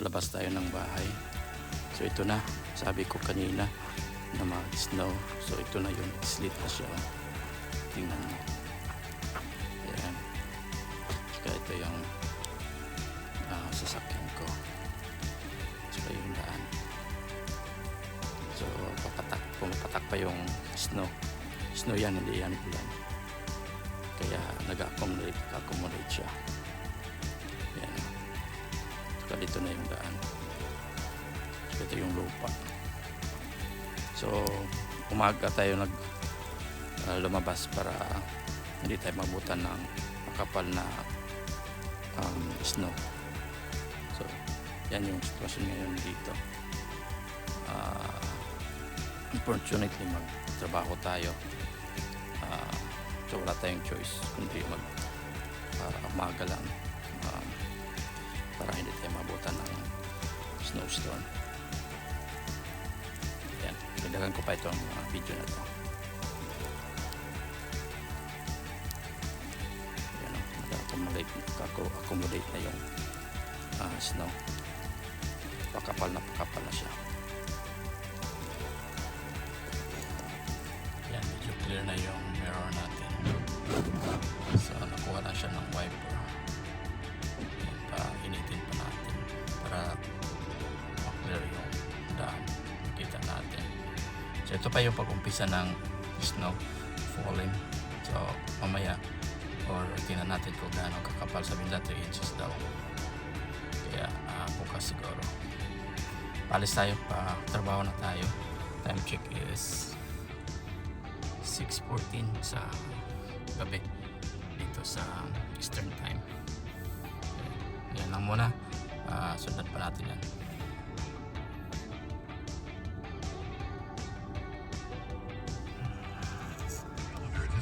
labas tayo ng bahay. So ito na, sabi ko kanina na mag-snow. So ito na yung slit na siya. Tingnan mo. Ayan. Saka ito yung sasakyan ko. Saka yung daan. So pumapatak pa yung snow. Snow yan, hindi yan ulan. Kaya nag-accumulate siya. Ayan. Saka dito na yung daan. Saka ito yung lupa. So umaga tayo lumabas para hindi tayo mabutan ng makapal na snow. So yan yung sitwasyon ngayon dito. Unfortunately magtrabaho tayo, so wala tayong choice kundi umaga lang para hindi tayo mabutan ng snowstorm. Yan, dagdagan ko pa itong video na to. Yan, nag-accumulate na yung snow. Pakapal na siya. Yan, medyo clear na yung mirror natin. So nakuha na siya ng wiper. Yan, painitin pa natin para ma-clear yung daan. Makita natin. So ito pa yung pag-umpisa ng snow falling. So mamaya or tingnan natin kung gaano kakapal. Sabihin natin 3 inches daw. Kaya bukas siguro. Palis tayo, pa trabaho na tayo. Time check is 6:14 sa gabi dito sa Eastern Time. Okay. Yan lang muna. Sundan pa natin yan.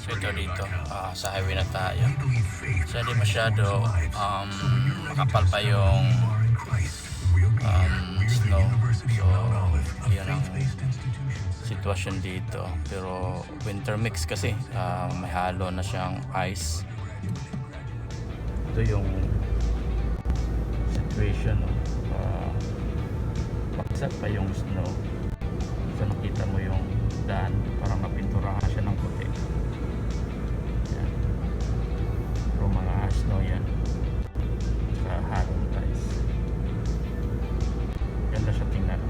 So ito dito sa highway na tayo. So hindi masyado makapal pa yung snow. So yan ang sitwasyon dito, pero winter mix kasi may halo na siyang ice. Ito yung situation, baksak pa yung snow. So nakita mo yung daan, parang napinturahan siya ng puti. Yan. Pero mga snow yan sa halong ice. Ganda siya tingnan.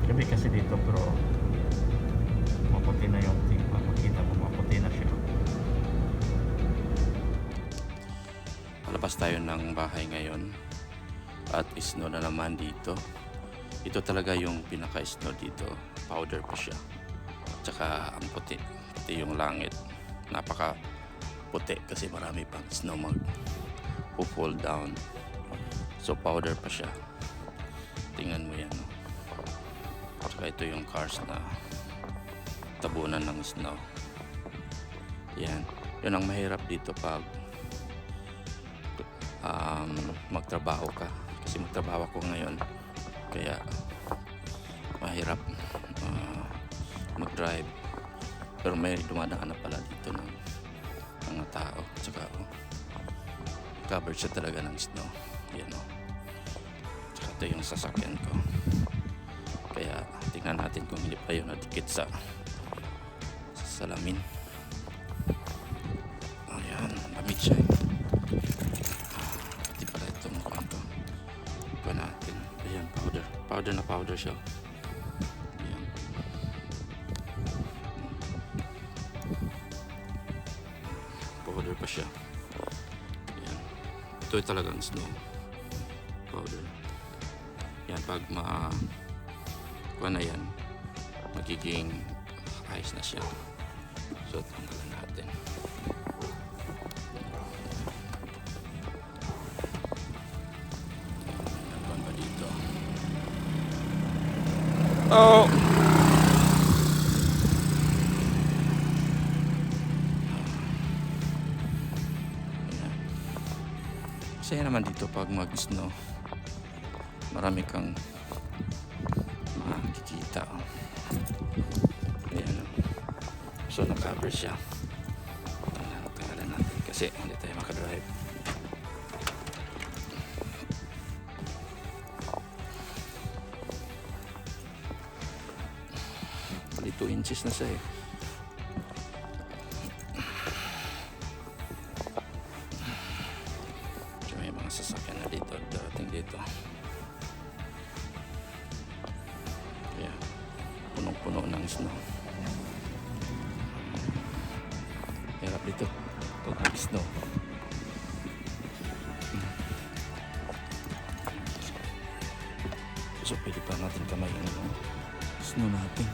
Gabi kasi dito, pero maputi na yung tingnan. Makita mo, maputi na siya. Palabas tayo ng bahay ngayon at snow na naman dito. Ito talaga yung pinaka-snow dito. Powder pa siya. Tsaka ang puti. Puti yung langit. Napaka puti kasi marami pang snow mag-fall down. So powder pa siya. Tingnan mo yan. Tsaka ito yung cars na tabunan ng snow. Yan. Yun ang mahirap dito pag magtrabaho ka. Kasi magtrabaho ko ngayon. Kaya mahirap mag-drive. Pero may dumadaan na pala dito ng mga tao. Tsaka covered siya talaga ng snow. Yan o. Tsaka ito yung sasakyan ko. Kaya tingnan natin kung hindi pa yun nadikit sa salamin. Ayan, lamig siya. Pati pala itong kwento. Ito natin. Ayan, powder. Powder na powder siya. Ayan. Powder pa siya. Ayan. Ito talagang snow. Powder. Yan, pag kuha na yan, magiging ice na siya. So tanggalan natin. Nagpan ba dito? Oh! Masaya naman dito pag mag-snow. Marami kang makikita. Ayan. So na-cover siya. Tanggalan natin kasi kasi hindi tayo makadrive. Bali 2 inches na siya eh. So, may mga sasakyan na dito, darating dito. Kaya punong-puno ng snow. Hirap dito pag mag-snow. So pwede pa natin kamay yung snow natin.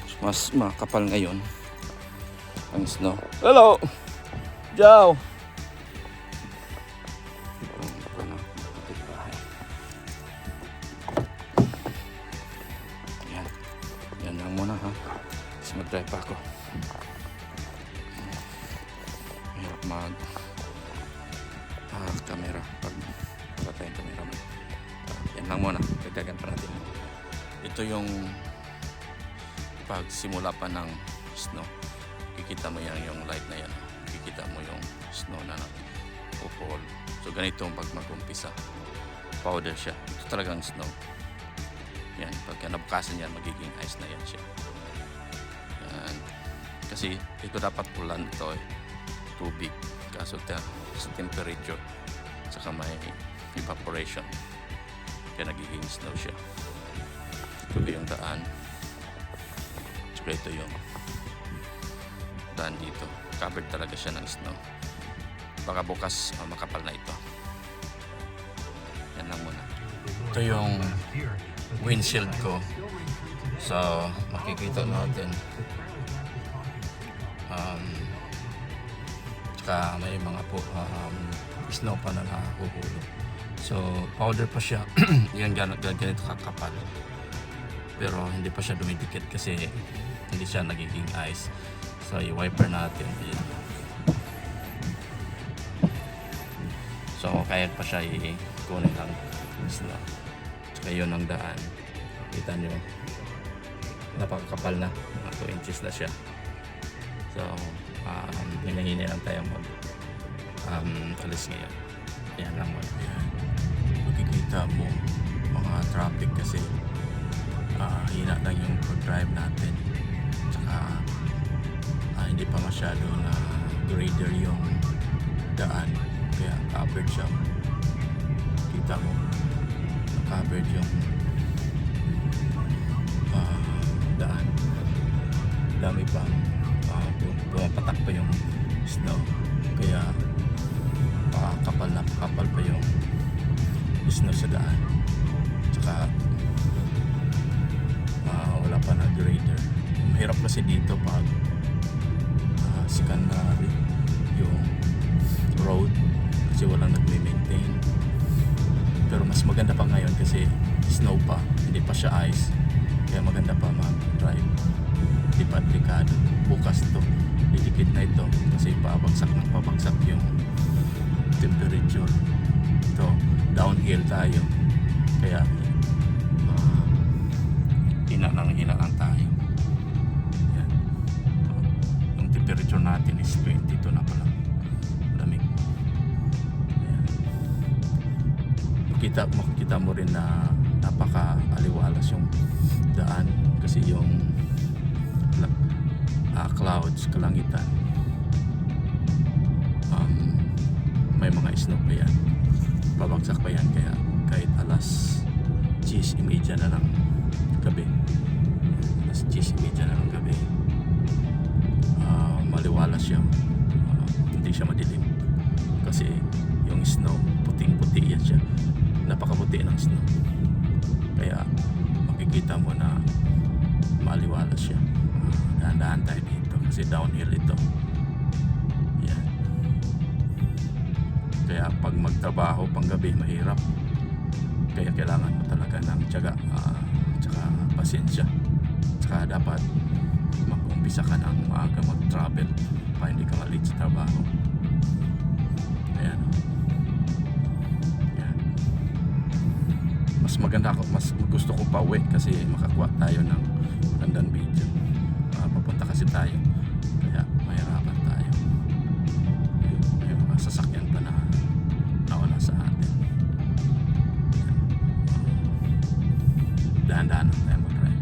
So, mas makapal ngayon ang snow. Hello! Ciao! Yan lang muna ha. Kasi mag-drive pa ako. Mahirap camera pag wala tayong camera. Yan lang muna. Dagdagan pa natin. Ito yung pagsimula pa ng snow. Kikita mo yan yung light na yan. Kikita mo yung snow na nag-fall. So ganito pag mag-umpisa. Powder siya. Ito talagang snow. Yan, pagka nabukasan yan, magiging ice na yan siya. Yan. Kasi ito dapat ulan ito eh. Tubig. Kaso sa temperature, saka may evaporation. Kaya nagiging snow siya. Ito yung daan. Saka ito yung daan dito. Covered talaga siya ng snow. Baka bukas makapal na ito. Yan lang muna. Ito yung windshield ko. So makikita natin tsaka may mga snow pa na nahuhulog. So powder pa siya. Yan ganito kakapal, pero hindi pa siya dumidikit kasi hindi siya nagiging ice. So i-wiper natin. Ayan. So kaya pa siya i-kunin lang snow. Tsaka yun ang daan. Kita nyo, napakakapal na, 2 inches na siya. So hinahinay lang tayo alis ngayon. Yan lang mo. Makikita mo mga traffic kasi hina lang yung drive natin. Tsaka hindi pa masyado na grader yung daan, kaya covered siya. Kita mo, covered yung daan. Dami pang pumapatak pa yung snow, kaya pakapal pa yung snow sa daan. Tsaka wala pa na grader. Mahirap kasi dito pag sikan na yung road kasi walang nagme-maintain. Pero mas maganda pa ngayon kasi snow pa, hindi pa siya ice, kaya maganda pa mag-drive. Hindi pa delikado. Bukas to, didikit na ito kasi pabagsak yung temperature. Ito, downhill tayo, kaya hina lang tayo. Yan. Yung temperature natin is 22 na pala. Lamig. Makikita mo rin na napaka-aliwalas yung daan kasi yung clouds, kalangitan, may mga snow pa yan, babagsak pa yan, kaya kahit alas 10:30 na ng gabi, maliwalas siya, hindi siya madilim kasi yung snow puting-puti yan siya, napakaputi ng snow, kaya makikita mo na maliwalas siya. Dahan-dahan tayo dito kasi downhill ito. Yan. Kaya pag magtrabaho panggabi mahirap, kaya kailangan mo talaga ng tiyaga, tsaka pasensya, tsaka dapat mag-umpisa ka ng maaga mag-travel para hindi ka malate sa trabaho. Ayan. Yan. Mas mas gusto ko pa uwi kasi makakuha tayo ng magandang video. Papunta kasi tayo, kaya mahirapan tayo. May mga sasakyan pa na nauna sa atin. Dahan-dahan lang tayo mag-drive.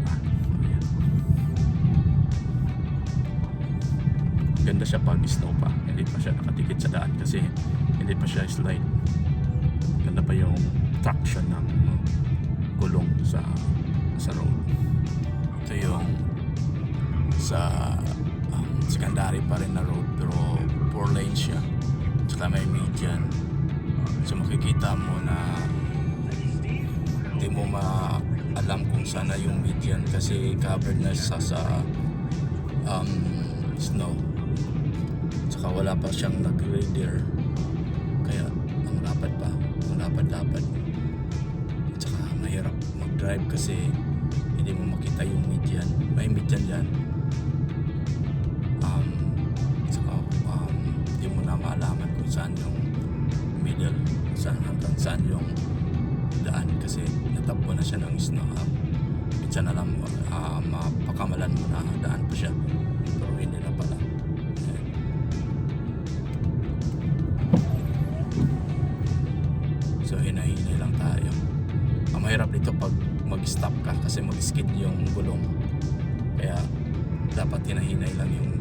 Ganda siya pag snow pa, hindi pa siya nakatikit sa daan kasi hindi pa siya slide. Ganda pa yung traction ng gulong sa road. Ito yung sa secondary pa rin na road, pero 4 lanes siya, tsaka may median. So makikita mo na hindi mo alam kung saan na yung median kasi covered na siya sa snow, tsaka wala pa siyang nag-grader, kaya ang lapad, tsaka mahirap mag-drive kasi hindi mo makita yung median. May median yan, tsaka hindi mo na maalaman kung saan yung middle, hanggang saan yung daan kasi natabbo na siya ng snow. Minsan na lang mapakamalan mo na daan pa siya, pero hindi na pala. So hinahinay lang tayo. Ang mahirap dito pag mag-stop ka kasi mag-skid yung gulong, kaya dapat hinahinay lang yung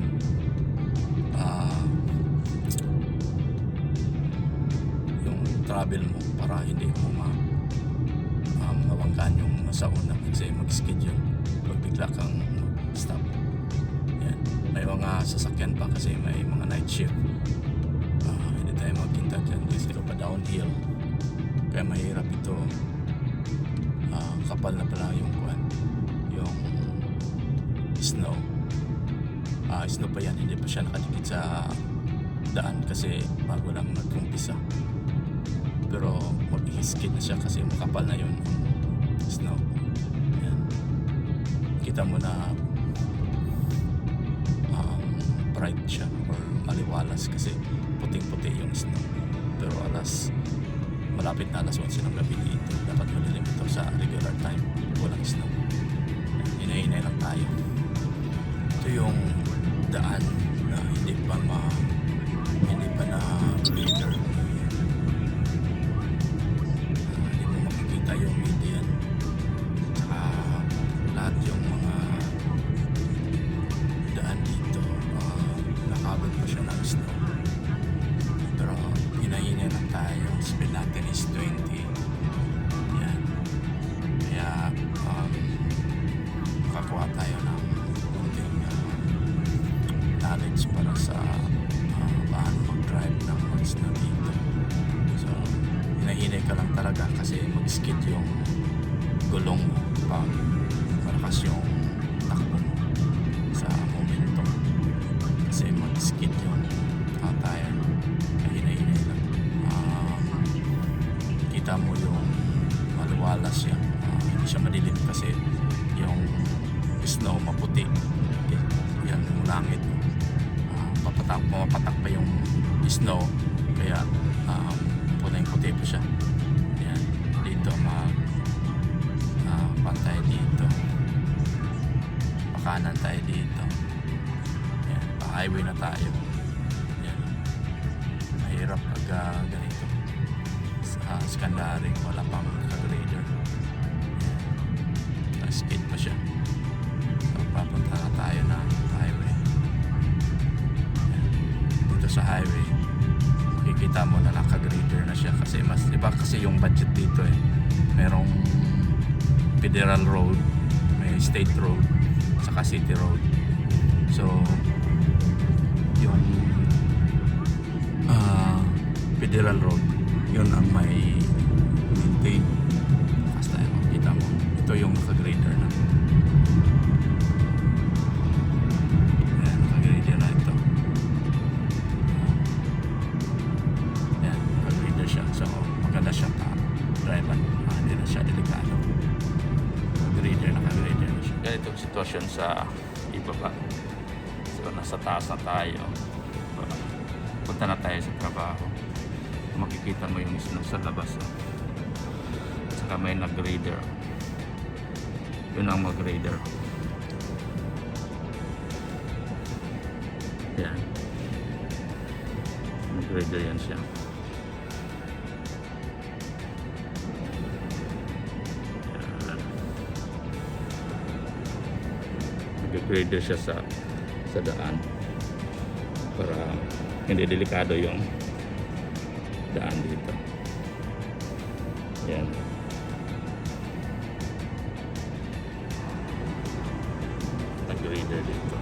travel mo para hindi mo mawanggaan yung sa una kasi mag-skid yun pag bigla kang stop. Yan. May mga sasakyan pa kasi may mga night shift. Hindi tayo magkinta dyan kasi pa downhill, kaya mahirap ito. Kapal na pala yung snow. Snow pa yan, hindi pa siya nakadikit sa daan kasi bago lang nag-umpisa, pero mag-skid na siya kasi makapal na yun snow. Ayan. Kita mo na bright siya or maliwalas kasi puting-puti yung snow, pero malapit na alas 11 ng gabi dito, dapat malilim ito sa regular time, walang snow. Hinahinay lang tayo. Ito yung daan na hindi pa na grader. Hindi mo makikita yung median, saka lahat yung mga daan dito nakabot pa siya ng snow, pero hinahinay lang tayo. Speed natin is 20. Yan, kaya makakuha tayo ng konting knowledge para sa paano mag-drive ng mag-snow dito. So hinahinay ka lang talaga kasi mag-skid yung gulong mo pag malakas yung takbo mo sa momentum, kasi mag-skid yung tire. Kaya hinahinay lang. Kita mo yung maliwalas siya, hindi siya madilim kasi yung snow maputi. Okay. Yan yung langit, pumapatak pa yung snow, kaya puting-puti pa siya. Yan. Dito pantay dito, pakanan tayo dito. Yan. Pa-highway na tayo. Yan. Mahirap pag ganito sa secondary, wala pang grader. Skid pa siya. So papunta na tayo ng highway. Dito sa highway makikita mo na naka-grader na siya kasi mas iba kasi yung budget dito merong federal road, may state road, saka city road. So yung federal road, yun ang may maintain. Basta makita mo ito yung naka-grader na. Ayan, naka-grader na ito. Ayan, naka-grader siya. So maganda siya drive, hindi na siya delikado. Naka-grader na siya. Kaya itong sitwasyon sa ibaba. So nasa taas na tayo. Punta na tayo sa trabaho. Makikita mo yung snow sa labas. At Saka may nag-grader. Yun ang mag-grader. Yan. Mag-grader yan siya. Yan. Mag-grader siya sa daan para hindi delikado yung daan dito. Yan. Nag-grader dito.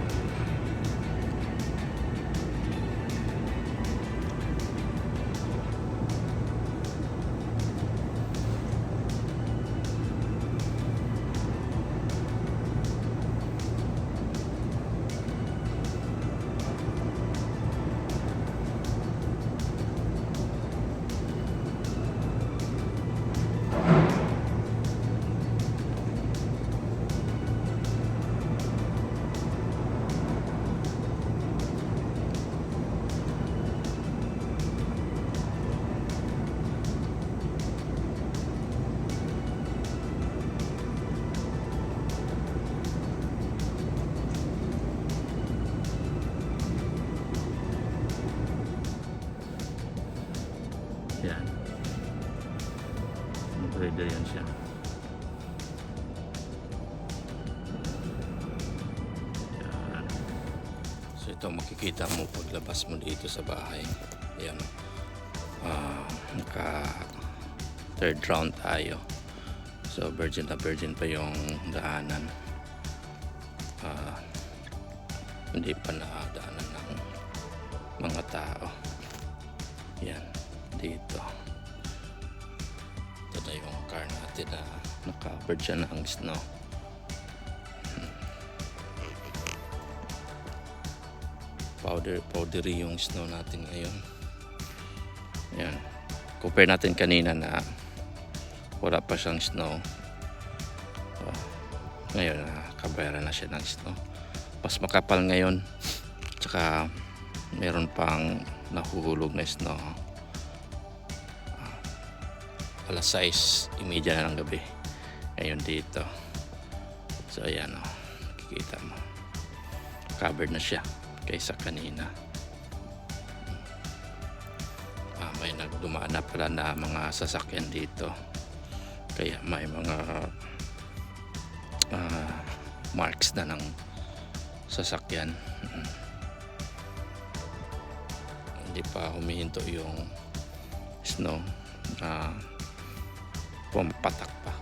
Yan. Mag-grader yan siya. Yan. So ito makikita mo paglabas mo dito sa bahay. Yan. Naka third round tayo. So virgin na virgin pa yung daanan. Hindi pa nadaanan ng mga tao. Yan. Dito ito na yung car natin na naka-covered siya ng snow. Powdery yung snow natin ngayon. Yan, compare natin kanina na wala pa siyang snow. Ngayon nakabayaran na siya ng snow. Mas makapal ngayon, tsaka meron pang nahuhulog na snow. Alas 6:30 na ng gabi ngayon dito. So ayan o, nakikita mo covered na siya kaysa kanina. May nagdumaan na pala na mga sasakyan dito, kaya may mga marks na ng sasakyan. Hindi pa humihinto yung snow na pumapatak pa.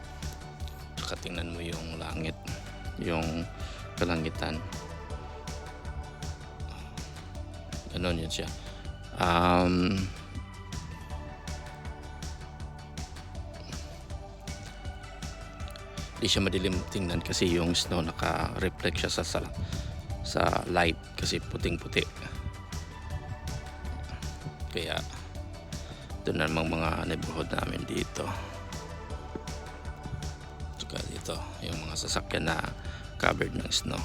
Saka tingnan mo yung langit, yung kalangitan. Ganon yun siya. Di siya madilim tingnan kasi yung snow naka-reflect siya sa light kasi puting-puti. Kaya ito namang mga neighborhood namin dito. Dito yung mga sasakyan na covered ng snow.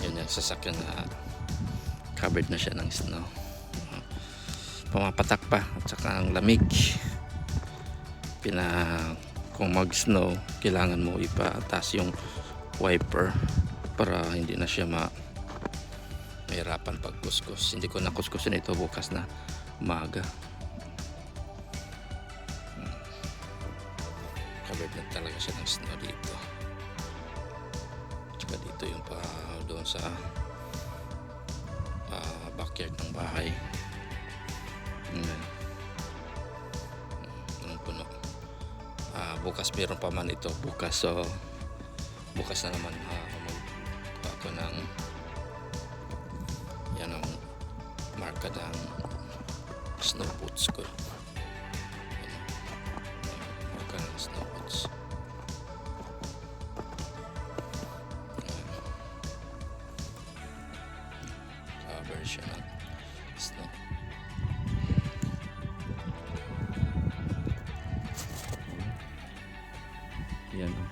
Yun yung sasakyan na covered na siya ng snow. Pumapatak pa at saka ang lamig. Kung mag snow kailangan mo ipataas yung wiper para hindi na siya mahirapan pag kuskus. Hindi ko na kuskusin ito bukas na umaga. Covered na talaga siya ng snow dito. Tsaka dito yung pa doon sa backyard ng bahay. Puno. Bukas meron pa man ito bukas, so bukas na naman magpa ako ng yan ang marka ng snow boots ko. Marka ng snow boots. Version ng snow. Yan o.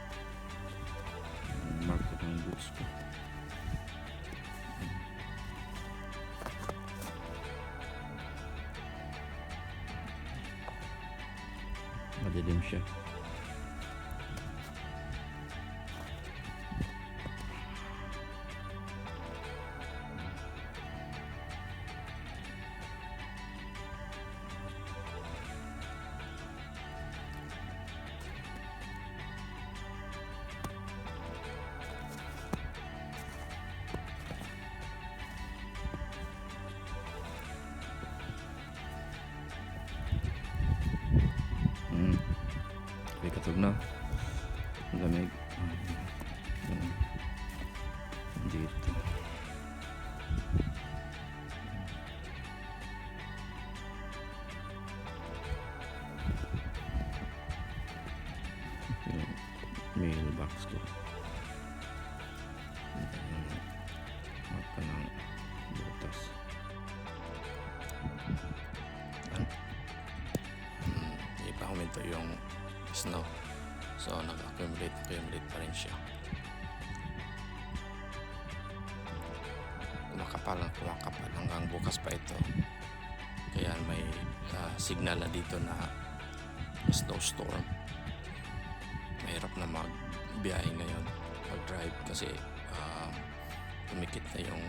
Marka ng boots ko. Madilim siya. Katog na ang lamig dito. Yung mailbox ko mata ng butas. Ipahuminto yung snow, so nag-accumulate pa rin siya. Kumakapal hanggang bukas pa ito, kaya may signal na dito na snowstorm. Mahirap na magbiyahe ngayon, mag-drive, kasi tumikit na yung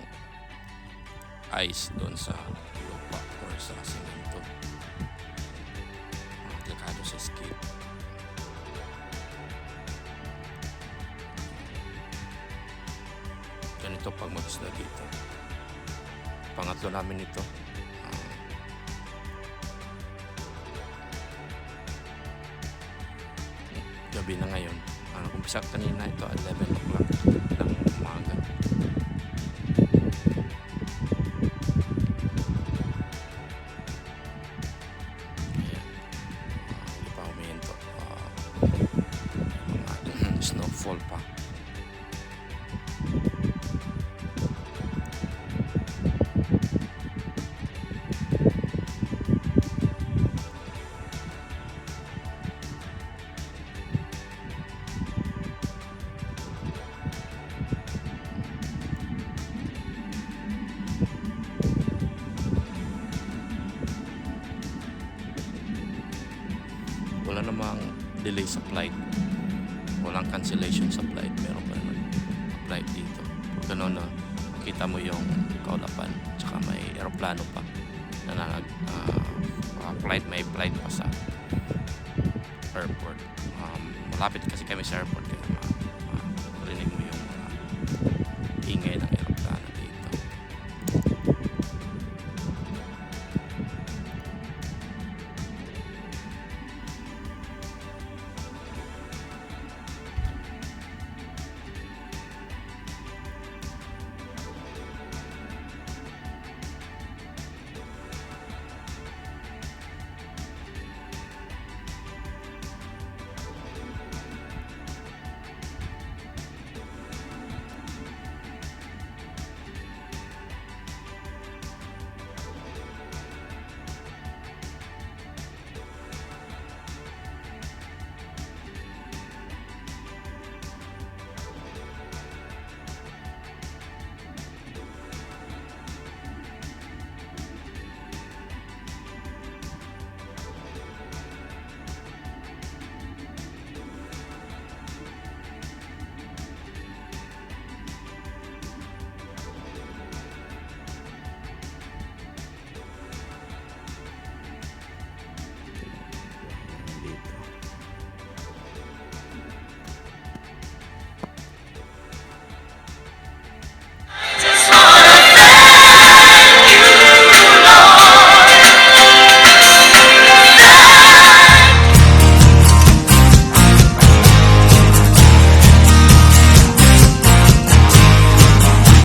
ice doon sa lupa or sa simento. Delikado sa skid. Ganito pag mag-snow dito. Pangatlo namin ito. Gabi na ngayon. Umpisa kanina ito 11 o'clock ng umaga. Ayan. Hindi pa humihinto. Snowfall pa. Wala namang delay sa flight, walang cancellation sa flight, meron pa naman flight dito. Pag gano'n na makita mo yung kaulapan, tsaka may aeroplano pa na may flight pa sa airport. Malapit kasi kami sa airport,